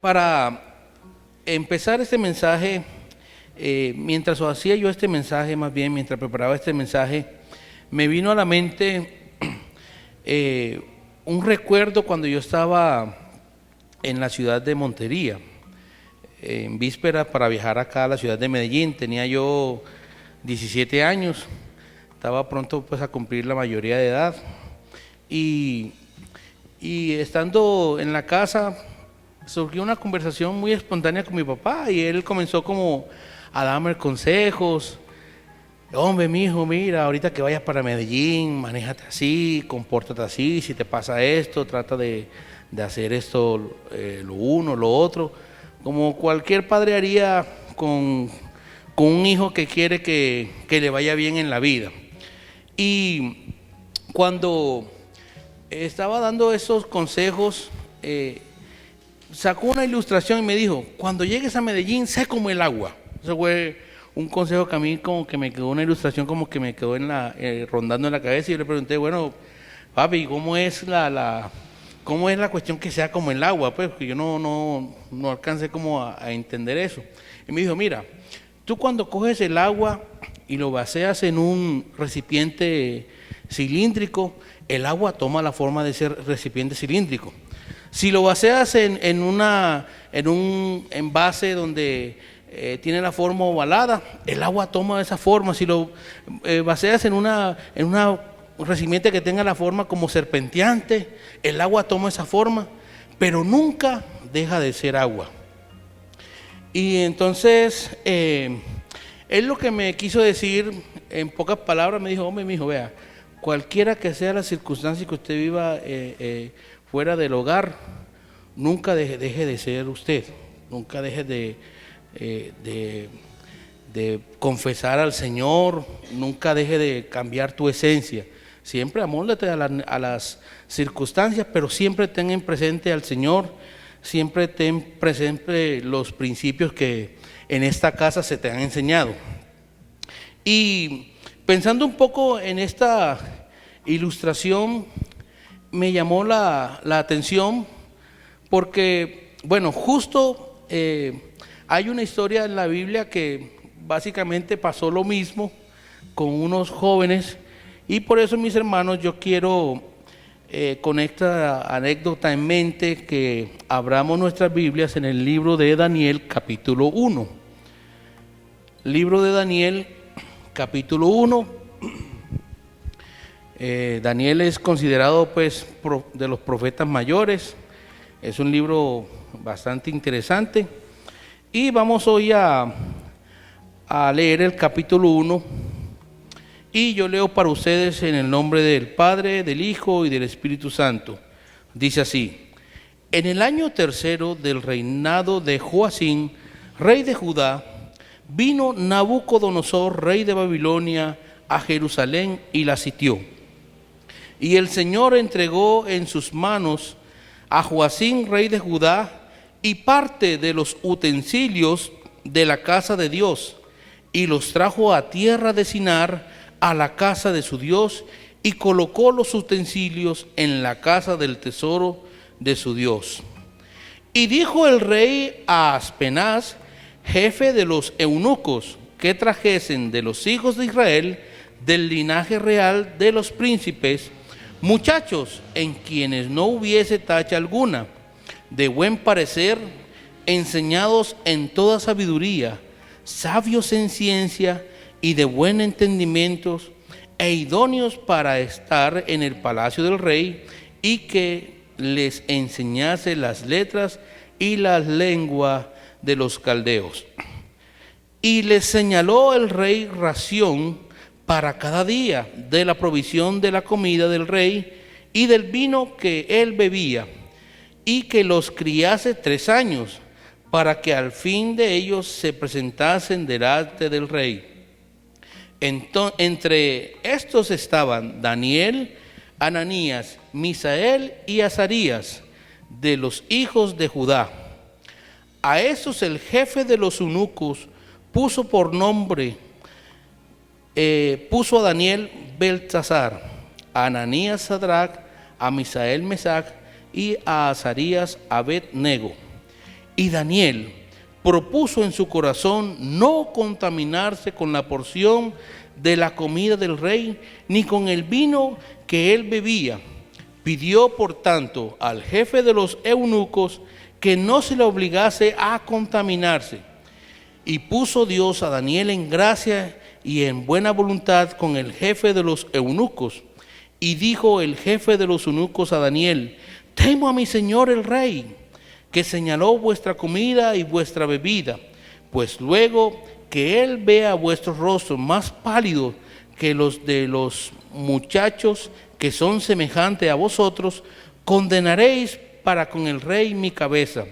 Para empezar este mensaje, mientras hacía yo este mensaje, más bien mientras preparaba este mensaje, me vino a la mente un recuerdo cuando yo estaba en la ciudad de Montería, en vísperas para viajar acá a la ciudad de Medellín. Tenía yo 17 años, estaba pronto pues a cumplir la mayoría de edad y estando en la casa surgió una conversación muy espontánea con mi papá y él comenzó como a darme consejos. Hombre, mijo, mira, ahorita que vayas para Medellín, manéjate así, compórtate así, si te pasa esto, trata de hacer esto, lo uno, lo otro, como cualquier padre haría con un hijo que quiere que le vaya bien en la vida. Y cuando estaba dando esos consejos, sacó una ilustración y me dijo: cuando llegues a Medellín, sé como el agua. Eso fue un consejo que a mí como que me quedó, una ilustración como que me quedó rondando en la cabeza, y yo le pregunté: bueno, papi, ¿cómo es cómo es la cuestión que sea como el agua? Pues porque yo no alcancé como a entender eso. Y me dijo: mira, tú cuando coges el agua y lo vacías en un recipiente cilíndrico, el agua toma la forma de ese recipiente cilíndrico. Si lo vacías en un envase donde tiene la forma ovalada, el agua toma esa forma. Si lo vacías en un recipiente que tenga la forma como serpenteante, el agua toma esa forma, pero nunca deja de ser agua. Y entonces, él lo que me quiso decir, en pocas palabras, me dijo: hombre, mijo, vea, cualquiera que sea la circunstancia que usted viva fuera del hogar, nunca deje de ser usted, nunca deje de confesar al Señor, nunca deje de cambiar tu esencia. Siempre amóldate a las circunstancias, pero siempre ten en presente al Señor, siempre ten presente los principios que en esta casa se te han enseñado. Y pensando un poco en esta ilustración, me llamó la atención porque, bueno, justo hay una historia en la Biblia que básicamente pasó lo mismo con unos jóvenes, y por eso, mis hermanos, yo quiero con esta anécdota en mente que abramos nuestras Biblias en el libro de Daniel, capítulo 1. Libro de Daniel, capítulo 1. Daniel es considerado pues de los profetas mayores. Es un libro bastante interesante y vamos hoy a leer el capítulo 1, y yo leo para ustedes en el nombre del Padre, del Hijo y del Espíritu Santo. Dice así: en el año tercero del reinado de Joacim, rey de Judá, vino Nabucodonosor, rey de Babilonia, a Jerusalén y la sitió. Y el Señor entregó en sus manos a Joacim, rey de Judá, y parte de los utensilios de la casa de Dios, y los trajo a tierra de Sinar, a la casa de su Dios, y colocó los utensilios en la casa del tesoro de su Dios. Y dijo el rey a Aspenaz, jefe de los eunucos, que trajesen de los hijos de Israel, del linaje real de los príncipes, muchachos en quienes no hubiese tacha alguna, de buen parecer, enseñados en toda sabiduría, sabios en ciencia y de buen entendimiento, e idóneos para estar en el palacio del rey, y que les enseñase las letras y la lengua de los caldeos. Y les señaló el rey ración para cada día de la provisión de la comida del rey y del vino que él bebía, y que los criase 3 años, para que al fin de ellos se presentasen delante del rey. Entre estos estaban Daniel, Ananías, Misael y Azarías, de los hijos de Judá. A estos el jefe de los eunucos puso por nombre, puso a Daniel Beltasar, a Ananías Sadrach, a Misael Mesac y a Azarías Abed-nego. Y Daniel propuso en su corazón no contaminarse con la porción de la comida del rey, ni con el vino que él bebía. Pidió, por tanto, al jefe de los eunucos que no se le obligase a contaminarse. Y puso Dios a Daniel en gracia y en buena voluntad con el jefe de los eunucos. Y dijo el jefe de los eunucos a Daniel: temo a mi señor el rey, que señaló vuestra comida y vuestra bebida, pues luego que él vea vuestros rostros más pálidos que los de los muchachos que son semejantes a vosotros, condenaréis para con el rey mi cabeza.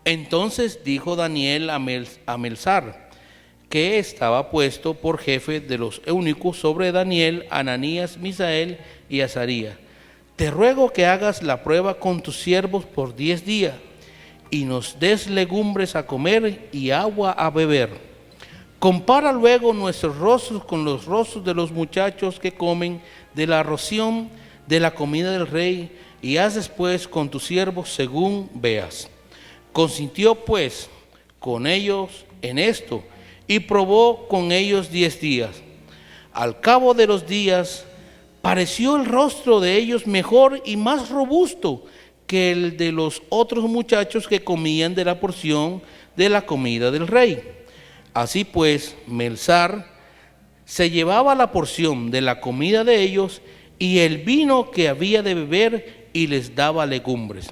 Entonces dijo Daniel a Melsar, que estaba puesto por jefe de los eunucos sobre Daniel, Ananías, Misael y Azarías: te ruego que hagas la prueba con tus siervos por 10 días, y nos des legumbres a comer y agua a beber. Compara luego nuestros rostros con los rostros de los muchachos que comen de la ración de la comida del rey, y haz después con tus siervos según veas. Consintió pues con ellos en esto, y probó con ellos 10 días. Al cabo de los días, pareció el rostro de ellos mejor y más robusto que el de los otros muchachos que comían de la porción de la comida del rey. Así pues, Melsar se llevaba la porción de la comida de ellos y el vino que había de beber, y les daba legumbres.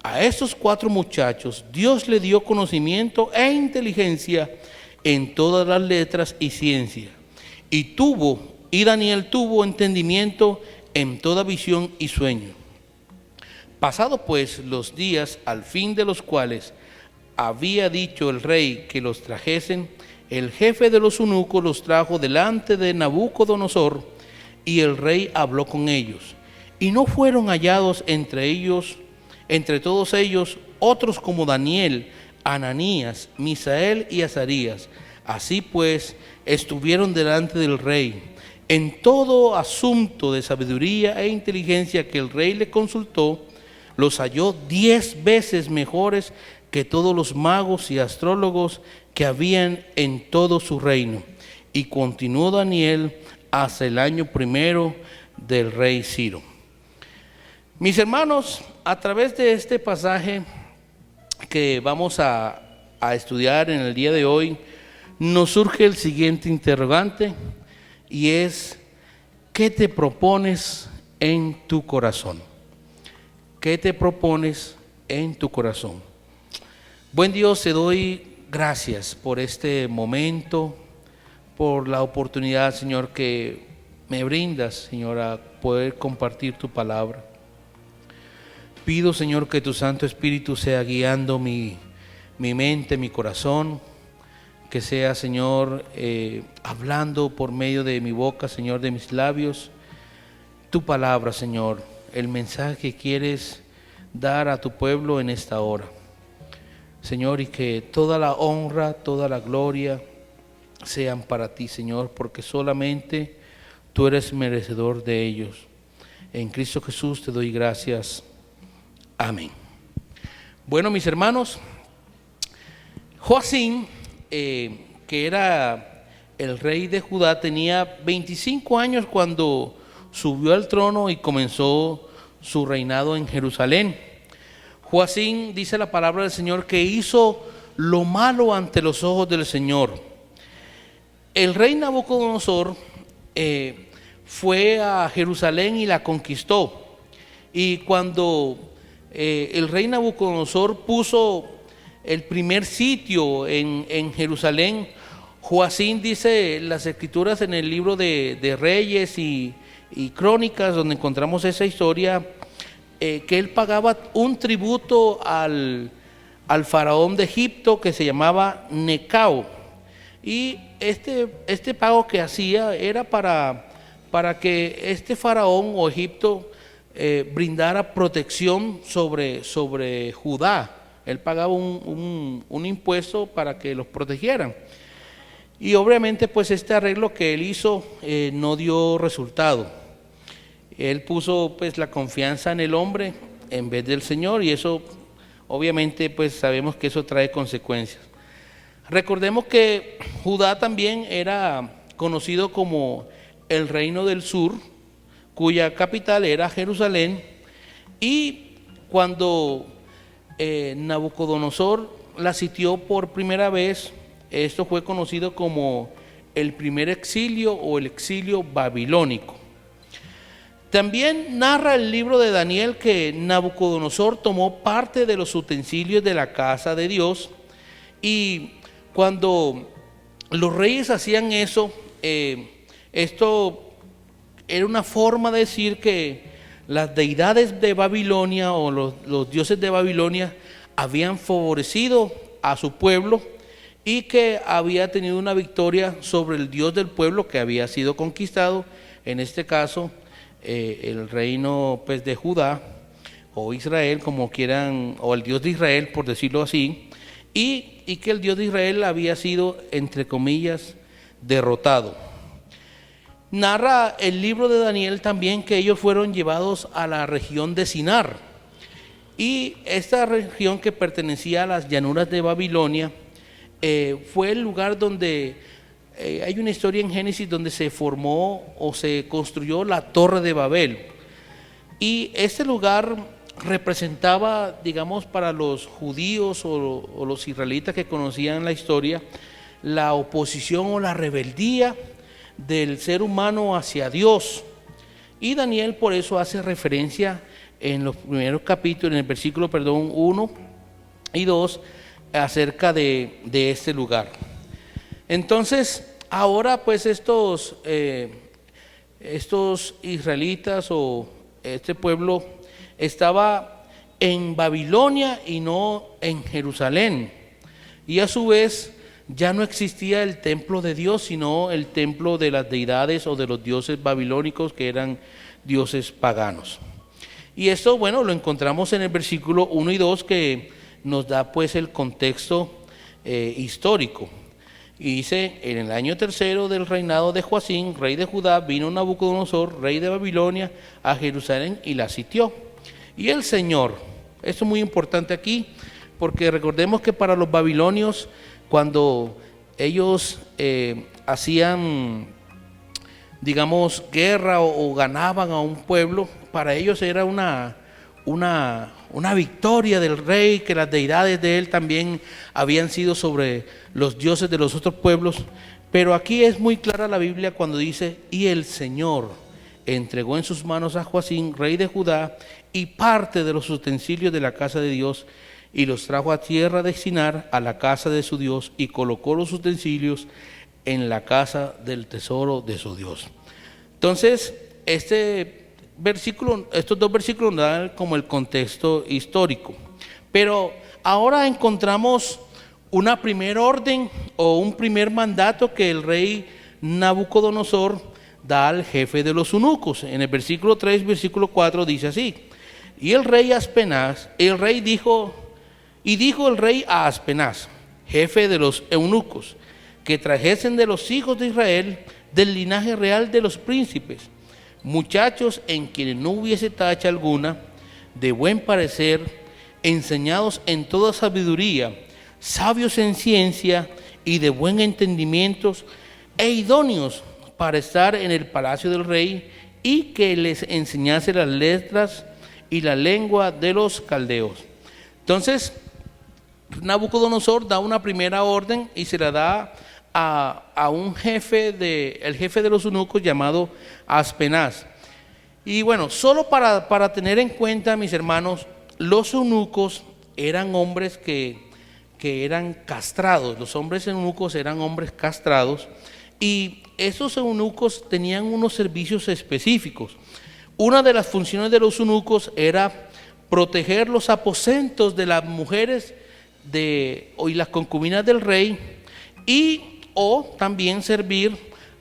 A estos 4 muchachos Dios le dio conocimiento e inteligencia en todas las letras y ciencia. Y Daniel tuvo entendimiento en toda visión y sueño. Pasado pues los días, al fin de los cuales había dicho el rey que los trajesen, el jefe de los eunucos los trajo delante de Nabucodonosor, y el rey habló con ellos. Y no fueron hallados entre todos ellos, otros como Daniel, Ananías, Misael y Azarías. Así pues, estuvieron delante del rey. En todo asunto de sabiduría e inteligencia que el rey le consultó, los halló 10 veces mejores que todos los magos y astrólogos que habían en todo su reino. Y continuó Daniel hasta el año 1 del rey Ciro. Mis hermanos, a través de este pasaje que vamos a estudiar en el día de hoy, nos surge el siguiente interrogante, y es: ¿qué te propones en tu corazón? ¿Qué te propones en tu corazón? Buen Dios, te doy gracias por este momento, por la oportunidad, Señor, que me brindas, Señor, a poder compartir tu palabra. Pido, Señor, que tu Santo Espíritu sea guiando mi mente, mi corazón, que sea, Señor, hablando por medio de mi boca, Señor, de mis labios, tu palabra, Señor, el mensaje que quieres dar a tu pueblo en esta hora. Señor, y que toda la honra, toda la gloria sean para ti, Señor, porque solamente tú eres merecedor de ellos. En Cristo Jesús te doy gracias. Amén. Bueno, mis hermanos, Joacim, que era el rey de Judá, tenía 25 años cuando subió al trono y comenzó su reinado en Jerusalén. Joacim, dice la palabra del Señor, que hizo lo malo ante los ojos del Señor. El rey Nabucodonosor fue a Jerusalén y la conquistó. Y cuando el rey Nabucodonosor puso el primer sitio en Jerusalén, Joacim, dice las escrituras en el libro de Reyes y Crónicas, donde encontramos esa historia, que él pagaba un tributo al faraón de Egipto que se llamaba Necao. Y este pago que hacía era para que este faraón o Egipto brindara protección sobre Judá. Él pagaba un impuesto para que los protegieran. Y obviamente pues este arreglo que él hizo no dio resultado. Él puso pues la confianza en el hombre en vez del Señor, y eso obviamente pues sabemos que eso trae consecuencias. Recordemos que Judá también era conocido como el reino del sur, cuya capital era Jerusalén, y cuando Nabucodonosor la sitió por primera vez, esto fue conocido como el primer exilio o el exilio babilónico. También narra el libro de Daniel que Nabucodonosor tomó parte de los utensilios de la casa de Dios, y cuando los reyes hacían eso, esto era una forma de decir que las deidades de Babilonia o los dioses de Babilonia habían favorecido a su pueblo y que había tenido una victoria sobre el Dios del pueblo que había sido conquistado, en este caso el reino pues, de Judá o Israel, como quieran, o el Dios de Israel, por decirlo así, y que el Dios de Israel había sido, entre comillas, derrotado. Narra el libro de Daniel también que ellos fueron llevados a la región de Sinar, y esta región que pertenecía a las llanuras de Babilonia fue el lugar donde hay una historia en Génesis donde se formó o se construyó la Torre de Babel, y este lugar representaba, digamos, para los judíos o los israelitas que conocían la historia, la oposición o la rebeldía del ser humano hacia Dios. Y Daniel por eso hace referencia en los primeros capítulos, en el versículo 1 y 2, acerca de este lugar. Entonces, ahora pues estos israelitas o este pueblo estaba en Babilonia y no en Jerusalén, y a su vez ya no existía el templo de Dios, sino el templo de las deidades o de los dioses babilónicos, que eran dioses paganos. Y esto, bueno, lo encontramos en el versículo 1 y 2, que nos da pues el contexto histórico. Y dice: en el año tercero del reinado de Joacim, rey de Judá, vino Nabucodonosor, rey de Babilonia, a Jerusalén y la sitió. Y el Señor, esto es muy importante aquí, porque recordemos que para los babilonios, cuando ellos hacían, digamos, guerra o ganaban a un pueblo, para ellos era una victoria del rey, que las deidades de él también habían sido sobre los dioses de los otros pueblos. Pero aquí es muy clara la Biblia cuando dice: y el Señor entregó en sus manos a Joacim, rey de Judá, y parte de los utensilios de la casa de Dios, y los trajo a tierra de Sinar, a la casa de su Dios, y colocó los utensilios en la casa del tesoro de su Dios. Entonces, estos dos versículos nos dan como el contexto histórico. Pero ahora encontramos una primer orden o un primer mandato que el rey Nabucodonosor da al jefe de los eunucos. En el versículo 3, versículo 4 dice así: y el rey Aspenaz, dijo el rey a Aspenaz, jefe de los eunucos, que trajesen de los hijos de Israel, del linaje real de los príncipes, muchachos en quienes no hubiese tacha alguna, de buen parecer, enseñados en toda sabiduría, sabios en ciencia y de buen entendimiento, e idóneos para estar en el palacio del rey, y que les enseñase las letras y la lengua de los caldeos. Entonces, Nabucodonosor da una primera orden y se la da a un el jefe de los eunucos llamado Aspenaz. Y bueno, solo para tener en cuenta, mis hermanos, los eunucos eran hombres que eran castrados. Los hombres eunucos eran hombres castrados, y esos eunucos tenían unos servicios específicos. Una de las funciones de los eunucos era proteger los aposentos de las mujeres y las concubinas del rey, o también servir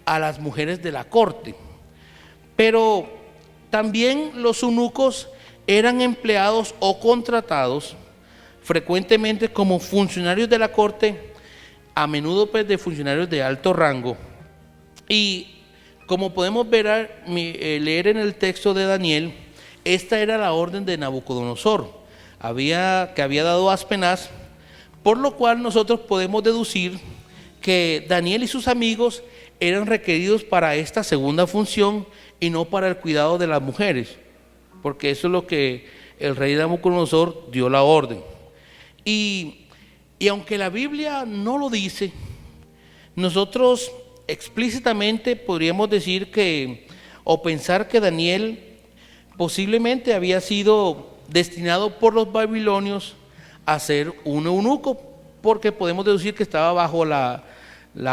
a las mujeres de la corte. Pero también los eunucos eran empleados o contratados frecuentemente como funcionarios de la corte, a menudo pues de funcionarios de alto rango. Y como podemos leer en el texto de Daniel, esta era la orden de Nabucodonosor. que había dado Aspenaz, por lo cual nosotros podemos deducir que Daniel y sus amigos eran requeridos para esta segunda función y no para el cuidado de las mujeres, porque eso es lo que el rey Nabucodonosor dio la orden. Y aunque la Biblia no lo dice, nosotros explícitamente podríamos decir que, o pensar que Daniel posiblemente había sido destinado por los babilonios a ser un eunuco, porque podemos deducir que estaba bajo la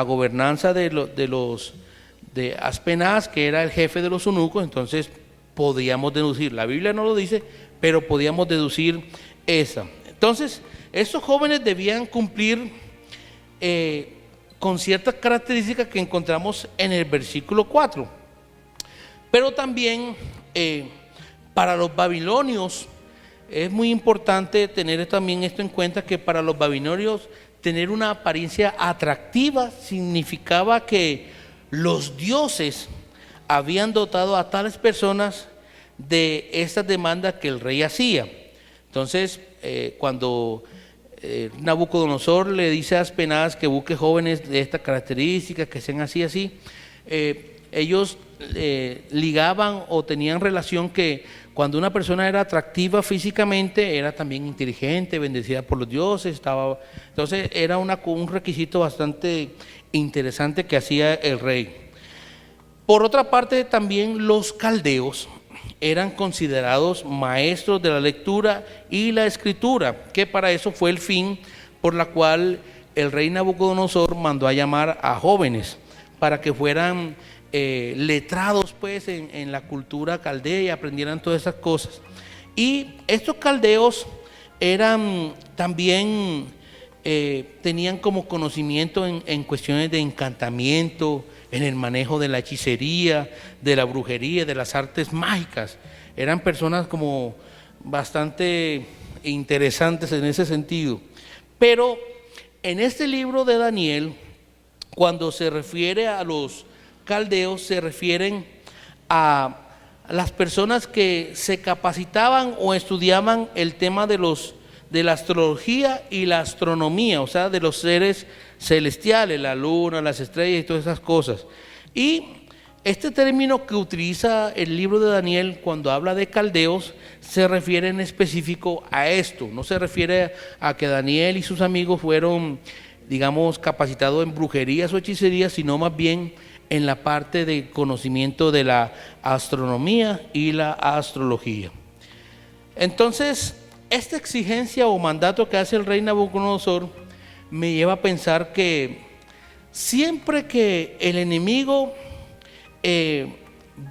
gobernanza de Aspenaz, que era el jefe de los eunucos. Entonces podíamos deducir, la Biblia no lo dice, pero podíamos deducir esa. Entonces estos jóvenes debían cumplir con ciertas características que encontramos en el versículo 4, pero también para los babilonios es muy importante tener también esto en cuenta, que para los babilonios tener una apariencia atractiva significaba que los dioses habían dotado a tales personas de estas demandas que el rey hacía. Entonces, cuando Nabucodonosor le dice a Aspenaz que busque jóvenes de estas características, que sean así, ellos ligaban o tenían relación que cuando una persona era atractiva físicamente, era también inteligente, bendecida por los dioses, entonces era un requisito bastante interesante que hacía el rey. Por otra parte, también los caldeos eran considerados maestros de la lectura y la escritura, que para eso fue el fin por la cual el rey Nabucodonosor mandó a llamar a jóvenes para que fueran letrados pues en la cultura caldea y aprendieran todas esas cosas. Y estos caldeos eran también tenían como conocimiento en cuestiones de encantamiento, en el manejo de la hechicería, de la brujería, de las artes mágicas. Eran personas como bastante interesantes en ese sentido. Pero en este libro de Daniel, cuando se refiere a los caldeos, se refieren a las personas que se capacitaban o estudiaban el tema de la astrología y la astronomía, o sea, de los seres celestiales, la luna, las estrellas y todas esas cosas. Y este término que utiliza el libro de Daniel cuando habla de caldeos se refiere en específico a esto. No se refiere a que Daniel y sus amigos fueron, digamos, capacitados en brujerías o hechicerías, sino más bien en la parte de conocimiento de la astronomía y la astrología. Entonces, esta exigencia o mandato que hace el rey Nabucodonosor me lleva a pensar que siempre que el enemigo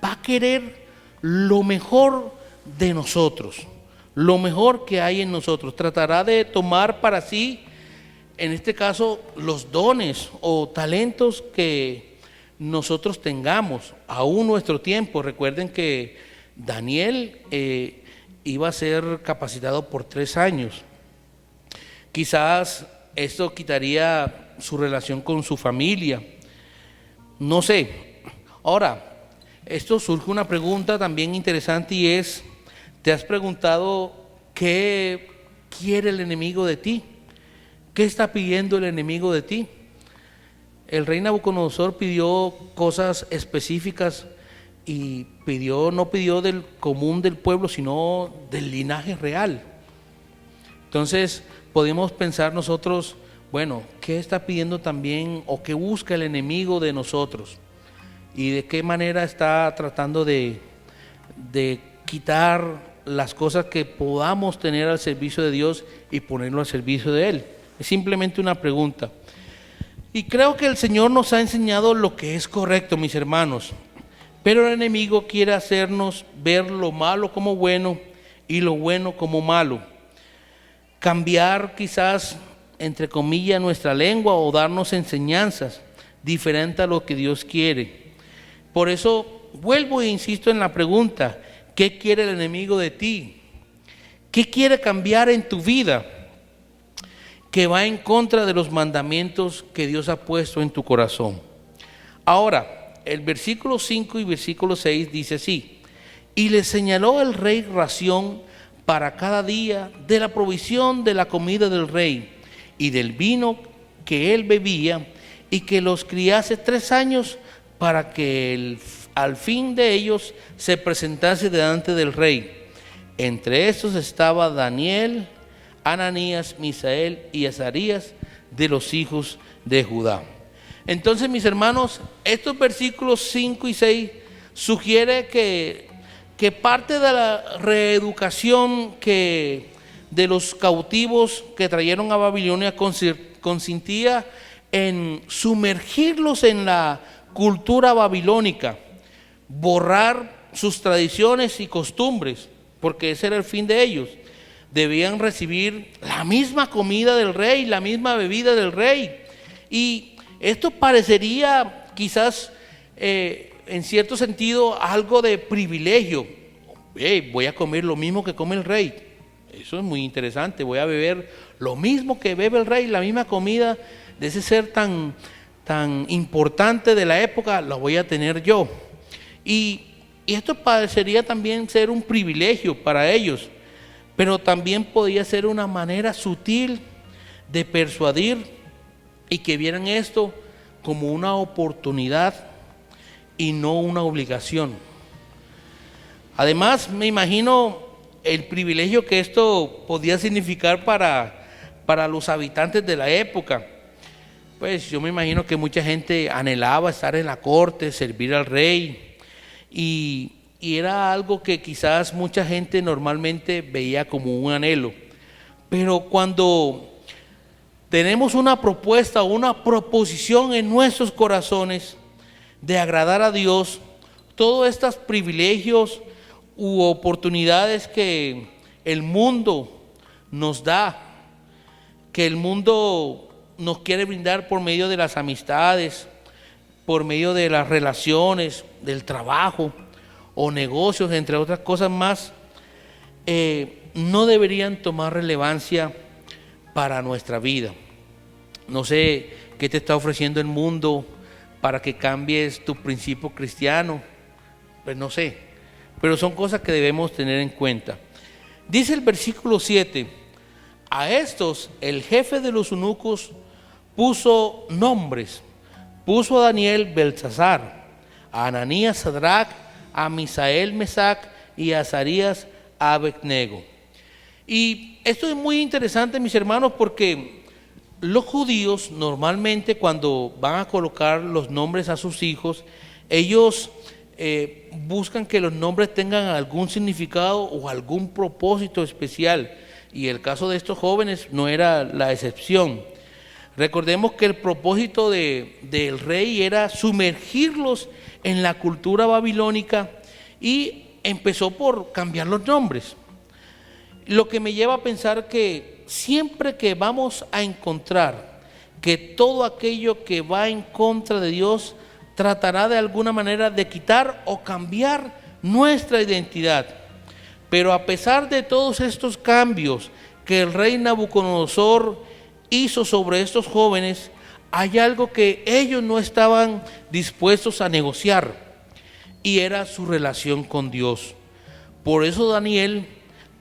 va a querer lo mejor de nosotros, lo mejor que hay en nosotros, tratará de tomar para sí, en este caso, los dones o talentos que nosotros tengamos, aún nuestro tiempo. Recuerden que Daniel iba a ser capacitado por 3 años. Quizás esto quitaría su relación con su familia, no sé. Ahora, esto surge una pregunta también interesante, y es: ¿te has preguntado qué quiere el enemigo de ti? ¿Qué está pidiendo el enemigo de ti? El rey Nabucodonosor pidió cosas específicas y no pidió del común del pueblo, sino del linaje real. Entonces podemos pensar nosotros, bueno, ¿qué está pidiendo también o qué busca el enemigo de nosotros? Y de qué manera está tratando de quitar las cosas que podamos tener al servicio de Dios y ponerlo al servicio de Él. Es simplemente una pregunta. Y creo que el Señor nos ha enseñado lo que es correcto, mis hermanos. Pero el enemigo quiere hacernos ver lo malo como bueno y lo bueno como malo. Cambiar quizás, entre comillas, nuestra lengua o darnos enseñanzas diferentes a lo que Dios quiere. Por eso vuelvo e insisto en la pregunta: ¿qué quiere el enemigo de ti? ¿Qué quiere cambiar en tu vida que va en contra de los mandamientos que Dios ha puesto en tu corazón? Ahora, el versículo 5 y versículo 6 dice así: y le señaló el rey ración para cada día de la provisión de la comida del rey y del vino que él bebía, y que los criase 3 años para que al fin de ellos se presentase delante del rey. Entre estos estaba Daniel, Ananías, Misael y Azarías, de los hijos de Judá. Entonces, mis hermanos, estos versículos 5 y 6 sugiere que parte de la reeducación de los cautivos que trajeron a Babilonia consistía en sumergirlos en la cultura babilónica, borrar sus tradiciones y costumbres, porque ese era el fin de ellos. Debían recibir la misma comida del rey, la misma bebida del rey. Y esto parecería quizás en cierto sentido algo de privilegio. Voy a comer lo mismo que come el rey. Eso es muy interesante. Voy a beber lo mismo que bebe el rey, la misma comida de ese ser tan importante de la época, la voy a tener yo. Y esto parecería también ser un privilegio para ellos, pero también podía ser una manera sutil de persuadir y que vieran esto como una oportunidad y no una obligación. Además, me imagino el privilegio que esto podía significar para los habitantes de la época. Pues yo me imagino que mucha gente anhelaba estar en la corte, servir al rey, y era algo que quizás mucha gente normalmente veía como un anhelo. Pero cuando tenemos una propuesta o una proposición en nuestros corazones de agradar a Dios, todos estos privilegios u oportunidades que el mundo nos da, que el mundo nos quiere brindar por medio de las amistades, por medio de las relaciones, del trabajo o negocios, entre otras cosas más, no deberían tomar relevancia para nuestra vida. No sé qué te está ofreciendo el mundo para que cambies tu principio cristiano, pues no sé, pero son cosas que debemos tener en cuenta. Dice el versículo 7, a estos el jefe de los eunucos puso nombres, puso a Daniel Beltsasar, a Ananías Sadrach, a Misael Mesac y a Azarías Abednego. Y esto es muy interesante, mis hermanos, porque los judíos normalmente cuando van a colocar los nombres a sus hijos, ellos buscan que los nombres tengan algún significado o algún propósito especial, y el caso de estos jóvenes no era la excepción. Recordemos que el propósito del rey era sumergirlos en la cultura babilónica y empezó por cambiar los nombres. Lo que me lleva a pensar que siempre que vamos a encontrar que todo aquello que va en contra de Dios tratará de alguna manera de quitar o cambiar nuestra identidad. Pero a pesar de todos estos cambios que el rey Nabucodonosor hizo sobre estos jóvenes, hay algo que ellos no estaban dispuestos a negociar, y era su relación con Dios. Por eso Daniel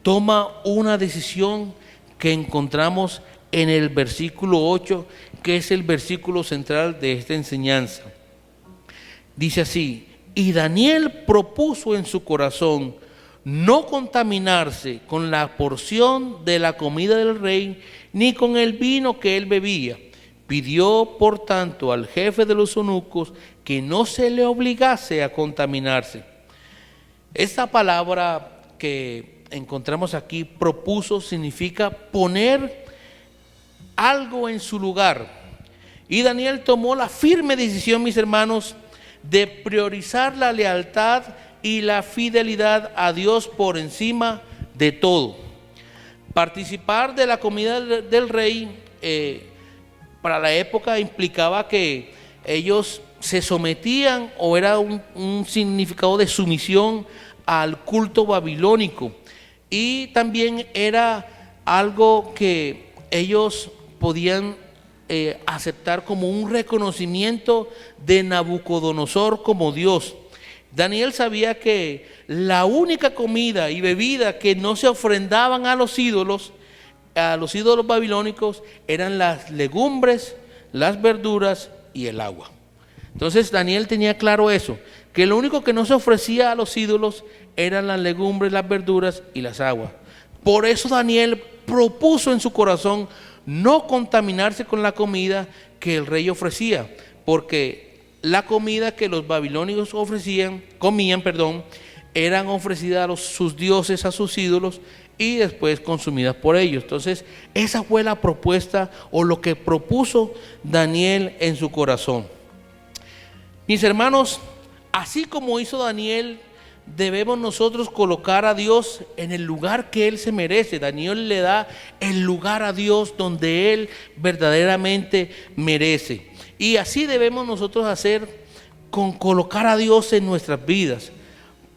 toma una decisión que encontramos en el versículo 8, que es el versículo central de esta enseñanza. Dice así: y Daniel propuso en su corazón no contaminarse con la porción de la comida del rey, ni con el vino que él bebía. Pidió, por tanto, al jefe de los eunucos que no se le obligase a contaminarse. Esta palabra que encontramos aquí, propuso, significa poner algo en su lugar. Y Daniel tomó la firme decisión, mis hermanos, de priorizar la lealtad y la fidelidad a Dios por encima de todo. Participar de la comida del rey para la época implicaba que ellos se sometían, o era un significado de sumisión al culto babilónico, y también era algo que ellos podían aceptar como un reconocimiento de Nabucodonosor como Dios. Daniel sabía que la única comida y bebida que no se ofrendaban a los ídolos babilónicos, eran las legumbres, las verduras y el agua. Entonces Daniel tenía claro eso, que lo único que no se ofrecía a los ídolos eran las legumbres, las verduras y las aguas. Por eso Daniel propuso en su corazón no contaminarse con la comida que el rey ofrecía, porque la comida que los babilonios comían, eran ofrecidas a sus dioses, a sus ídolos, y después consumidas por ellos. Entonces, esa fue la propuesta o lo que propuso Daniel en su corazón. Mis hermanos, así como hizo Daniel, debemos nosotros colocar a Dios en el lugar que Él se merece. Daniel le da el lugar a Dios donde Él verdaderamente merece. Y así debemos nosotros hacer con colocar a Dios en nuestras vidas.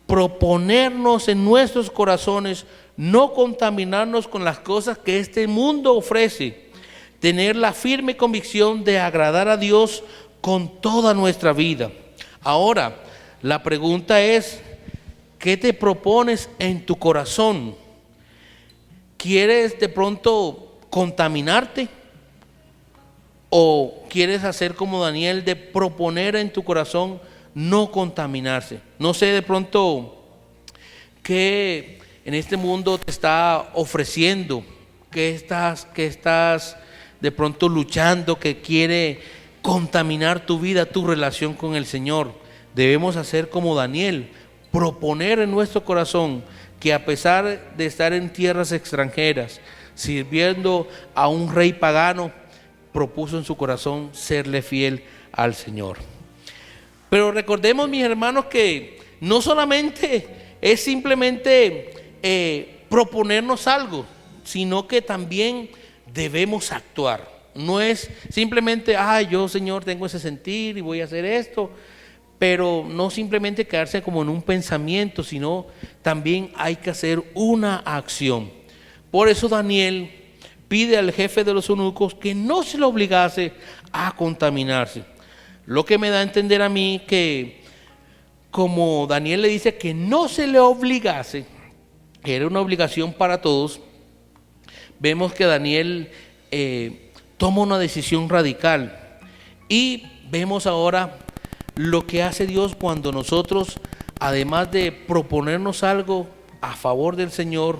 Proponernos en nuestros corazones no contaminarnos con las cosas que este mundo ofrece. Tener la firme convicción de agradar a Dios con toda nuestra vida. Ahora, la pregunta es, ¿qué te propones en tu corazón? ¿Quieres de pronto contaminarte? ¿O quieres hacer como Daniel de proponer en tu corazón no contaminarse? No sé de pronto qué en este mundo te está ofreciendo, qué estás de pronto luchando, que quiere contaminar tu vida, tu relación con el Señor. Debemos hacer como Daniel, proponer en nuestro corazón que a pesar de estar en tierras extranjeras, sirviendo a un rey pagano, propuso en su corazón serle fiel al Señor. Pero recordemos, mis hermanos, que no solamente es simplemente proponernos algo, sino que también debemos actuar. No es simplemente, yo Señor tengo ese sentir y voy a hacer esto, pero no simplemente quedarse como en un pensamiento, sino también hay que hacer una acción. Por eso Daniel pide al jefe de los eunucos que no se le obligase a contaminarse. Lo que me da a entender a mí que, como Daniel le dice que no se le obligase, que era una obligación para todos, vemos que Daniel toma una decisión radical. Y vemos ahora lo que hace Dios cuando nosotros, además de proponernos algo a favor del Señor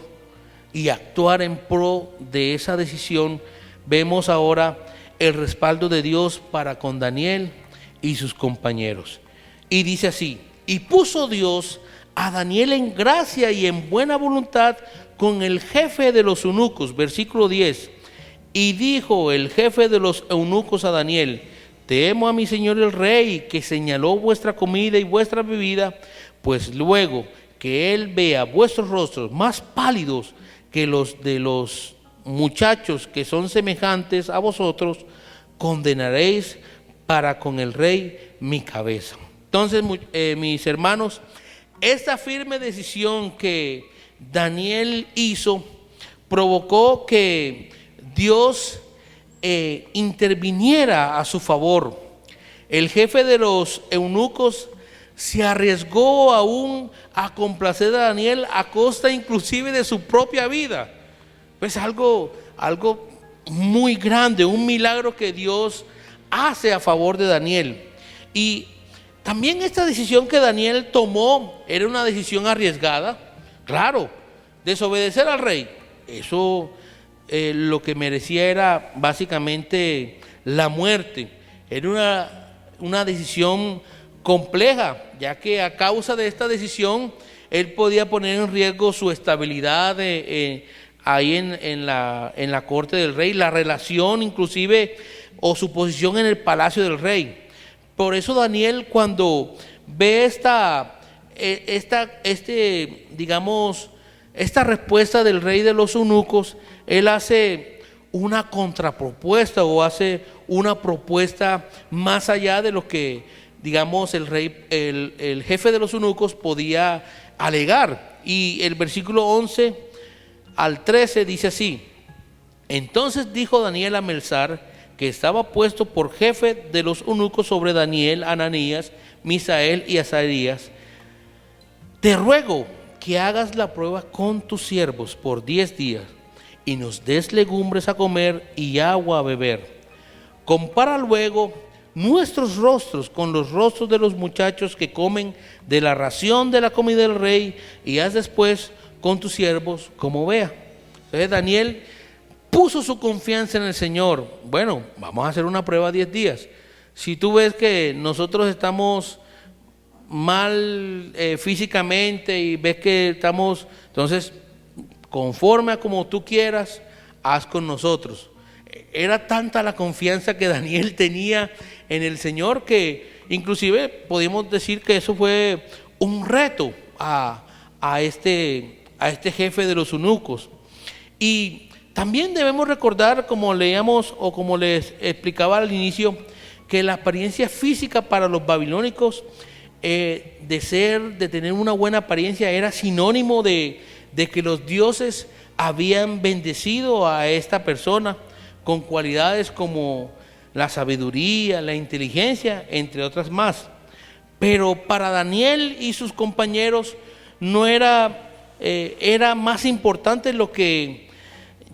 y actuar en pro de esa decisión, vemos ahora el respaldo de Dios para con Daniel y sus compañeros. Y dice así: y puso Dios a Daniel en gracia y en buena voluntad con el jefe de los eunucos. Versículo 10. Y dijo el jefe de los eunucos a Daniel: temo a mi señor el rey, que señaló vuestra comida y vuestra bebida, pues luego que él vea vuestros rostros más pálidos que los de los muchachos que son semejantes a vosotros, condenaréis para con el rey mi cabeza. Entonces, mis hermanos, esta firme decisión que Daniel hizo provocó que Dios interviniera a su favor. El jefe de los eunucos se arriesgó aún a complacer a Daniel a costa inclusive de su propia vida. Pues algo muy grande, un milagro que Dios hace a favor de Daniel. Y también esta decisión que Daniel tomó era una decisión arriesgada. Claro, desobedecer al rey, eso lo que merecía era básicamente la muerte. Era una decisión compleja, ya que a causa de esta decisión él podía poner en riesgo su estabilidad ahí en la corte del rey, la relación inclusive o su posición en el palacio del rey. Por eso Daniel, cuando ve esta respuesta del rey de los eunucos, él hace una contrapropuesta o hace una propuesta más allá de lo que, digamos, el jefe de los eunucos podía alegar. Y el versículo 11 al 13 dice así: entonces dijo Daniel a Melzar, que estaba puesto por jefe de los eunucos sobre Daniel, Ananías, Misael y Azarías: te ruego que hagas la prueba con tus siervos por 10 días y nos des legumbres a comer y agua a beber. Compara luego nuestros rostros con los rostros de los muchachos que comen de la ración de la comida del rey, y haz después con tus siervos como vea. Entonces Daniel puso su confianza en el Señor. Bueno, vamos a hacer una prueba 10 días. Si tú ves que nosotros estamos mal físicamente y ves que estamos, entonces conforme a como tú quieras, haz con nosotros. Era tanta la confianza que Daniel tenía en el Señor que inclusive podemos decir que eso fue un reto a este jefe de los eunucos. Y también debemos recordar, como leíamos o como les explicaba al inicio, que la apariencia física para los babilónicos, de tener una buena apariencia, era sinónimo de que los dioses habían bendecido a esta persona con cualidades como la sabiduría, la inteligencia, entre otras más. Pero para Daniel y sus compañeros no era más importante lo que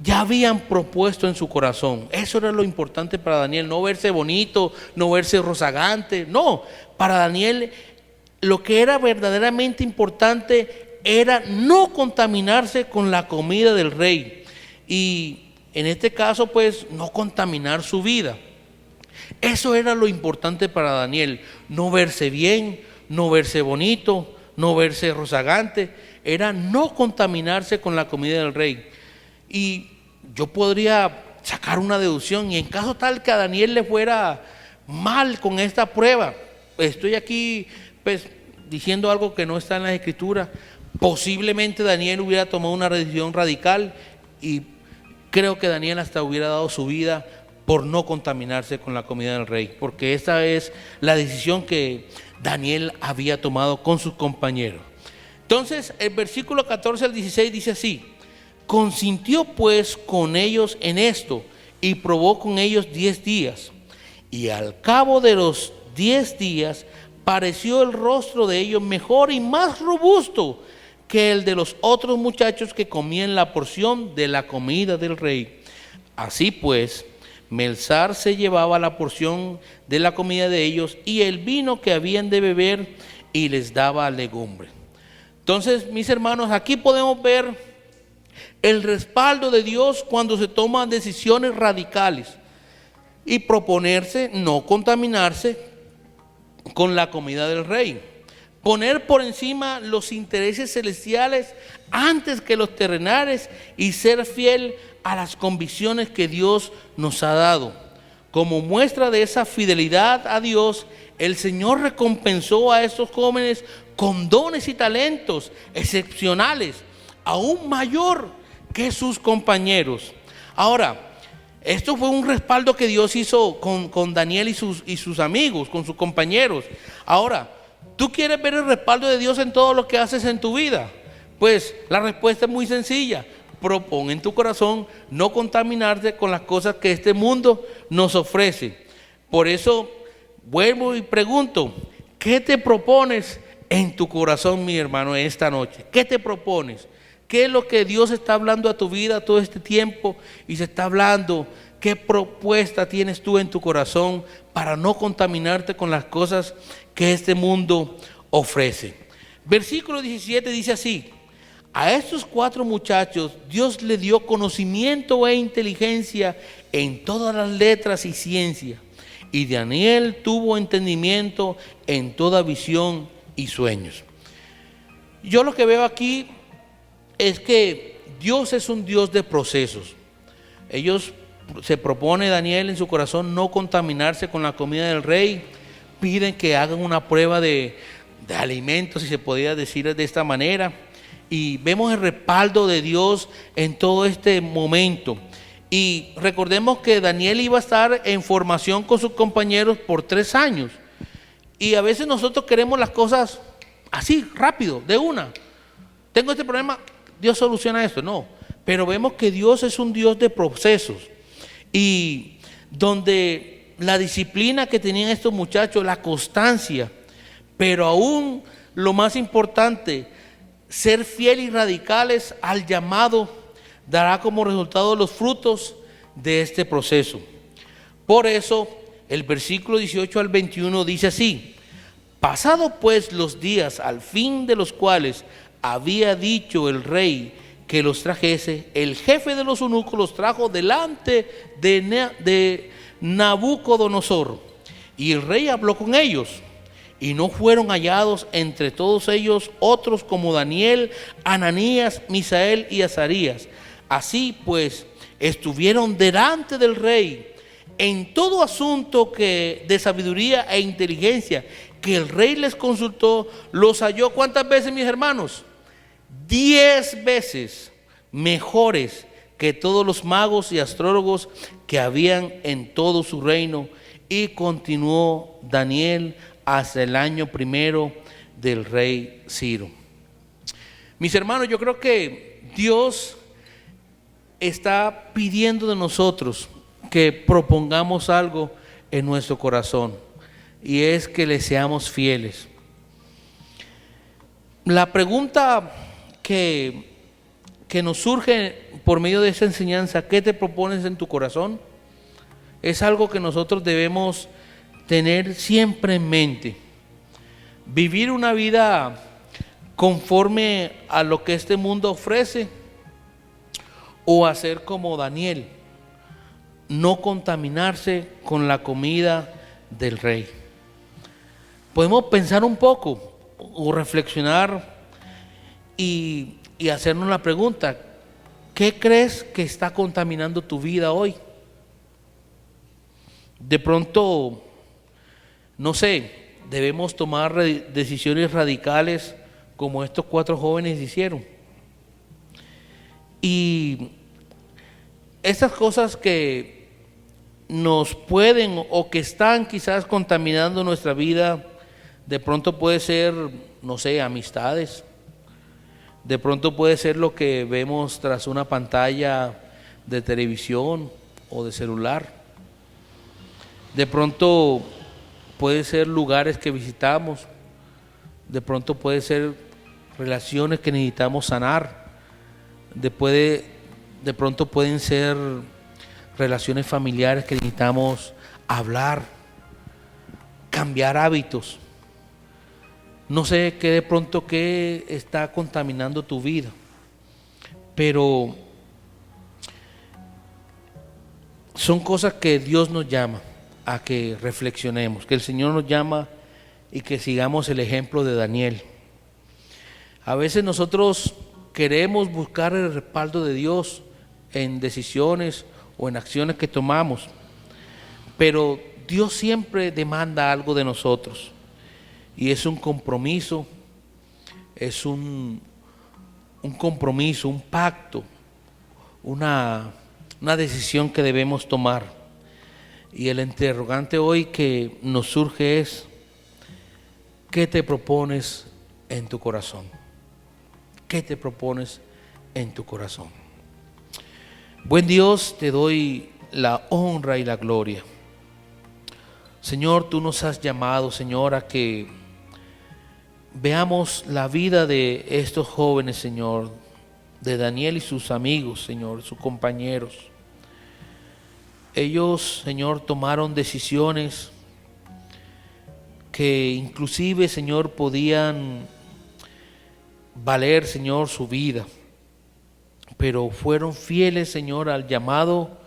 ya habían propuesto en su corazón. Eso era lo importante para Daniel, no verse bonito, no verse rozagante. No, para Daniel lo que era verdaderamente importante era no contaminarse con la comida del rey, y en este caso pues no contaminar su vida. Eso era lo importante para Daniel, no verse bien, no verse bonito, no verse rozagante, era no contaminarse con la comida del rey. Y yo podría sacar una deducción, y en caso tal que a Daniel le fuera mal con esta prueba, estoy aquí pues diciendo algo que no está en la Escritura, posiblemente Daniel hubiera tomado una decisión radical, y creo que Daniel hasta hubiera dado su vida por no contaminarse con la comida del rey, porque esa es la decisión que Daniel había tomado con sus compañeros. Entonces el versículo 14 al 16 dice así: consintió pues con ellos en esto y probó con ellos 10 días, y al cabo de los 10 días pareció el rostro de ellos mejor y más robusto que el de los otros muchachos que comían la porción de la comida del rey. Así pues, Melzar se llevaba la porción de la comida de ellos y el vino que habían de beber, y les daba legumbre. Entonces, mis hermanos, aquí podemos ver el respaldo de Dios cuando se toman decisiones radicales y proponerse no contaminarse con la comida del rey. Poner por encima los intereses celestiales antes que los terrenales, y ser fiel a las convicciones que Dios nos ha dado. Como muestra de esa fidelidad a Dios, el Señor recompensó a estos jóvenes con dones y talentos excepcionales, aún mayor que sus compañeros. Ahora, esto fue un respaldo que Dios hizo con Daniel y sus amigos, con sus compañeros. Ahora, ¿tú quieres ver el respaldo de Dios en todo lo que haces en tu vida? Pues la respuesta es muy sencilla. Propon en tu corazón no contaminarte con las cosas que este mundo nos ofrece. Por eso vuelvo y pregunto, ¿qué te propones en tu corazón, mi hermano, esta noche? ¿Qué te propones? ¿Qué es lo que Dios está hablando a tu vida todo este tiempo y se está hablando? ¿Qué propuesta tienes tú en tu corazón para no contaminarte con las cosas que este mundo ofrece? Versículo 17 dice así: a estos 4 muchachos Dios le dio conocimiento e inteligencia en todas las letras y ciencia, y Daniel tuvo entendimiento en toda visión y sueños. Yo lo que veo aquí es que Dios es un Dios de procesos. Se propone Daniel en su corazón no contaminarse con la comida del rey. Piden que hagan una prueba de alimentos, si se podría decir de esta manera. Y vemos el respaldo de Dios en todo este momento. Y recordemos que Daniel iba a estar en formación con sus compañeros por 3 años. Y a veces nosotros queremos las cosas así, rápido, de una. Tengo este problema, Dios soluciona esto. No, pero vemos que Dios es un Dios de procesos. Y donde la disciplina que tenían estos muchachos, la constancia, pero aún lo más importante, ser fiel y radicales al llamado dará como resultado los frutos de este proceso. Por eso, el versículo 18 al 21 dice así: pasado pues los días al fin de los cuales había dicho el rey que los trajese, el jefe de los eunucos los trajo delante de Nabucodonosor. Y el rey habló con ellos, y no fueron hallados entre todos ellos otros como Daniel, Ananías, Misael y Azarías. Así pues, estuvieron delante del rey en todo asunto que de sabiduría e inteligencia que el rey les consultó, los halló. ¿Cuántas veces, mis hermanos? 10 veces mejores que todos los magos y astrólogos que habían en todo su reino. Y continuó Daniel hasta el año primero del rey Ciro. Mis hermanos, yo creo que Dios está pidiendo de nosotros que propongamos algo en nuestro corazón, y es que le seamos fieles. La pregunta que nos surge por medio de esa enseñanza, ¿qué te propones en tu corazón?, es algo que nosotros debemos tener siempre en mente. Vivir una vida conforme a lo que este mundo ofrece, o hacer como Daniel, no contaminarse con la comida del rey. Podemos pensar un poco o reflexionar y hacernos la pregunta: ¿qué crees que está contaminando tu vida hoy? De pronto, no sé, debemos tomar decisiones radicales como estos 4 jóvenes hicieron. Y estas cosas que nos pueden o que están quizás contaminando nuestra vida, de pronto puede ser, no sé, amistades. De pronto puede ser lo que vemos tras una pantalla de televisión o de celular. De pronto puede ser lugares que visitamos. De pronto puede ser relaciones que necesitamos sanar. De pronto pueden ser relaciones familiares que necesitamos hablar, cambiar hábitos. No sé qué de pronto qué está contaminando tu vida, pero son cosas que Dios nos llama a que reflexionemos, que el Señor nos llama y que sigamos el ejemplo de Daniel. A veces nosotros queremos buscar el respaldo de Dios en decisiones o en acciones que tomamos, pero Dios siempre demanda algo de nosotros, y es un compromiso, es un compromiso, un pacto, una decisión que debemos tomar. Y el interrogante hoy que nos surge es: ¿qué te propones en tu corazón? ¿Qué te propones en tu corazón? Buen Dios, te doy la honra y la gloria. Señor, tú nos has llamado, Señor, a que veamos la vida de estos jóvenes, Señor, de Daniel y sus amigos, Señor, sus compañeros. Ellos, Señor, tomaron decisiones que inclusive, Señor, podían valer, Señor, su vida, pero fueron fieles, Señor, al llamado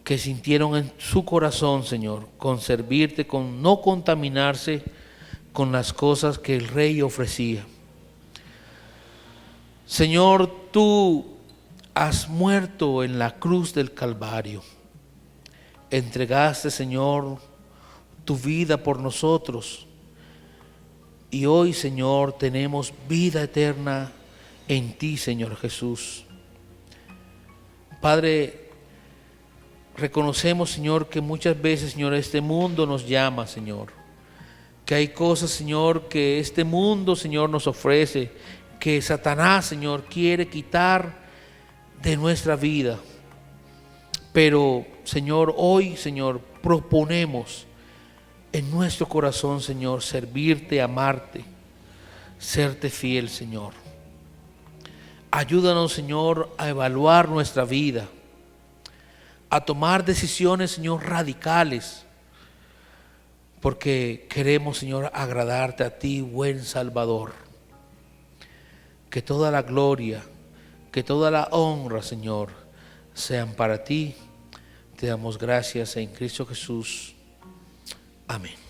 que sintieron en su corazón, Señor, con servirte, con no contaminarse con las cosas que el rey ofrecía. Señor, tú has muerto en la cruz del Calvario. Entregaste, Señor, tu vida por nosotros. Y hoy, Señor, tenemos vida eterna en ti, Señor Jesús. Padre, reconocemos, Señor, que muchas veces, Señor, este mundo nos llama, Señor. Que hay cosas, Señor, que este mundo, Señor, nos ofrece, que Satanás, Señor, quiere quitar de nuestra vida. Pero, Señor, hoy, Señor, proponemos en nuestro corazón, Señor, servirte, amarte, serte fiel, Señor. Ayúdanos, Señor, a evaluar nuestra vida, a tomar decisiones, Señor, radicales, porque queremos, Señor, agradarte a ti, buen Salvador. Que toda la gloria, que toda la honra, Señor, sean para ti. Te damos gracias en Cristo Jesús. Amén.